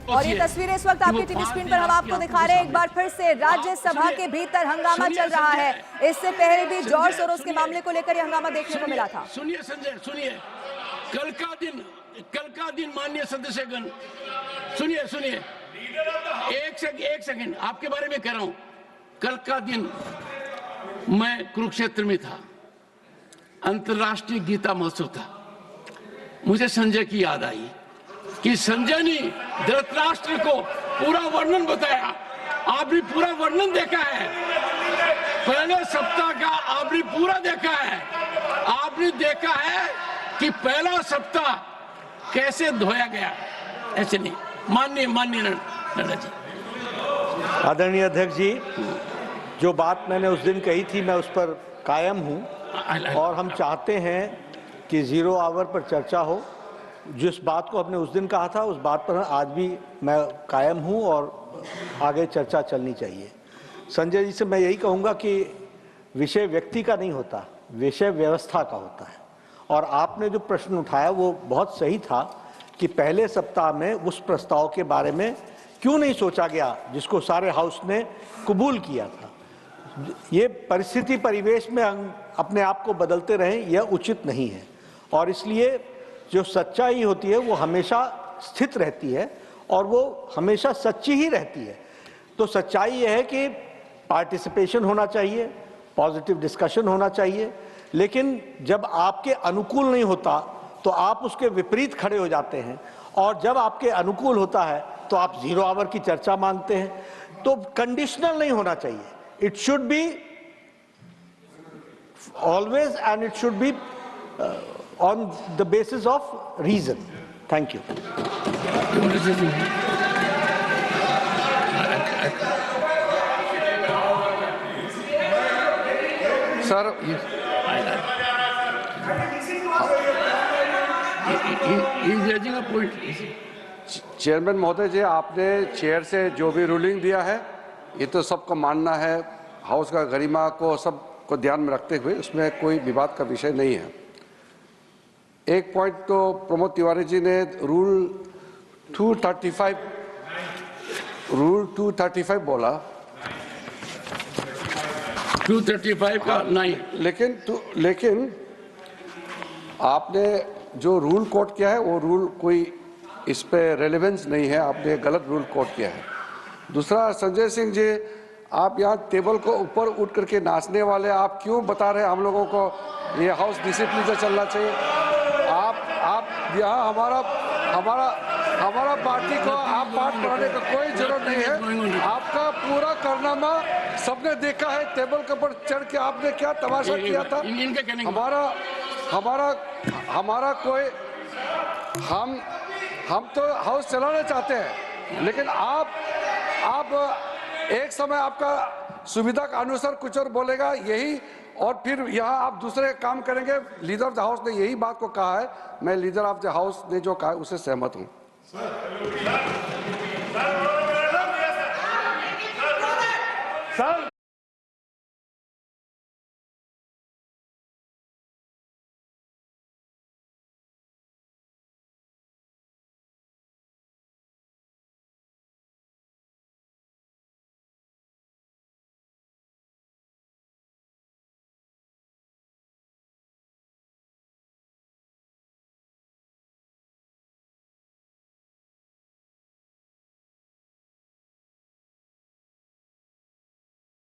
और ये तस्वीरें इस वक्त आपकी टीवी स्क्रीन पर हम आपको दिखा रहे हैं। एक बार फिर से राज्यसभा के भीतर हंगामा चल रहा है। इससे पहले भी जॉर्ज सोरोस के मामले को लेकर यह हंगामा देखने को मिला था। सुनिए संजय, सुनिए, कल का दिन माननीय सदस्यगण, सुनिए, एक सेकंड आपके बारे में कह रहा हूं। कल का दिन मैं कुरुक्षेत्र में था, अंतर्राष्ट्रीय गीता महोत्सव था। मुझे संजय की याद आई कि संजय ने धृतराष्ट्र को पूरा वर्णन बताया। आपने पूरा वर्णन देखा है, पहले सप्ताह का आपने पूरा देखा है। आपने देखा है कि पहला सप्ताह कैसे धोया गया। ऐसे नहीं, माननीय नड्डा जी। आदरणीय अध्यक्ष जी, जो बात मैंने उस दिन कही थी मैं उस पर कायम हूं और हम चाहते हैं कि 0 आवर पर चर्चा हो। जिस बात को हमने उस दिन कहा था उस बात पर आज भी मैं कायम हूं और आगे चर्चा चलनी चाहिए। संजय जी से मैं यही कहूंगा कि विषय व्यक्ति का नहीं होता, विषय व्यवस्था का होता है। और आपने जो प्रश्न उठाया वो बहुत सही था कि पहले सप्ताह में उस प्रस्ताव के बारे में क्यों नहीं सोचा गया जिसको सारे हाउस ने कबूल किया था। ये परिस्थिति परिवेश में हम अपने आप को बदलते रहें, यह उचित नहीं है। और इसलिए जो सच्चाई होती है वो हमेशा स्थित रहती है और वो हमेशा सच्ची ही रहती है। तो सच्चाई यह है कि पार्टिसिपेशन होना चाहिए, पॉजिटिव डिस्कशन होना चाहिए, लेकिन जब आपके अनुकूल नहीं होता तो आप उसके विपरीत खड़े हो जाते हैं, और जब आपके अनुकूल होता है तो आप 0 आवर की चर्चा मांगते हैं। तो कंडीशनल नहीं होना चाहिए, it should be always and it should be on the basis of reason. Thank you. Sir, chairman महोदय जी, आपने चेयर से जो भी रूलिंग दिया है ये तो सबको मानना है, हाउस का गरिमा को सबको ध्यान में रखते हुए उसमें कोई विवाद का विषय नहीं है। एक पॉइंट तो प्रमोद तिवारी जी ने रूल 235 बोला, 235 का नहीं, लेकिन आपने जो रूल कोट किया है वो रूल कोई इस पे रेलेवेंस नहीं है, आपने गलत रूल कोट किया है। दूसरा, संजय सिंह जी, आप यहाँ टेबल को ऊपर उठ करके नाचने वाले आप क्यों बता रहे हैं हम लोगों को ये हाउस डिसिप्लिन से चलना चाहिए। आप यहाँ हमारा पार्टी को आप पाठ पढ़ाने का कोई जरूरत नहीं है। आपका पूरा कारनामा सबने देखा है, टेबल के ऊपर चढ़ के आपने क्या तमाशा किया था। हमारा कोई हम तो हाउस चलाना चाहते हैं, लेकिन आप एक समय आपका सुविधा का अनुसार कुछ और बोलेगा यही, और फिर यहाँ आप दूसरे काम करेंगे। लीडर ऑफ द हाउस ने यही बात को कहा है, मैं लीडर ऑफ द हाउस ने जो कहा है उससे सहमत हूँ।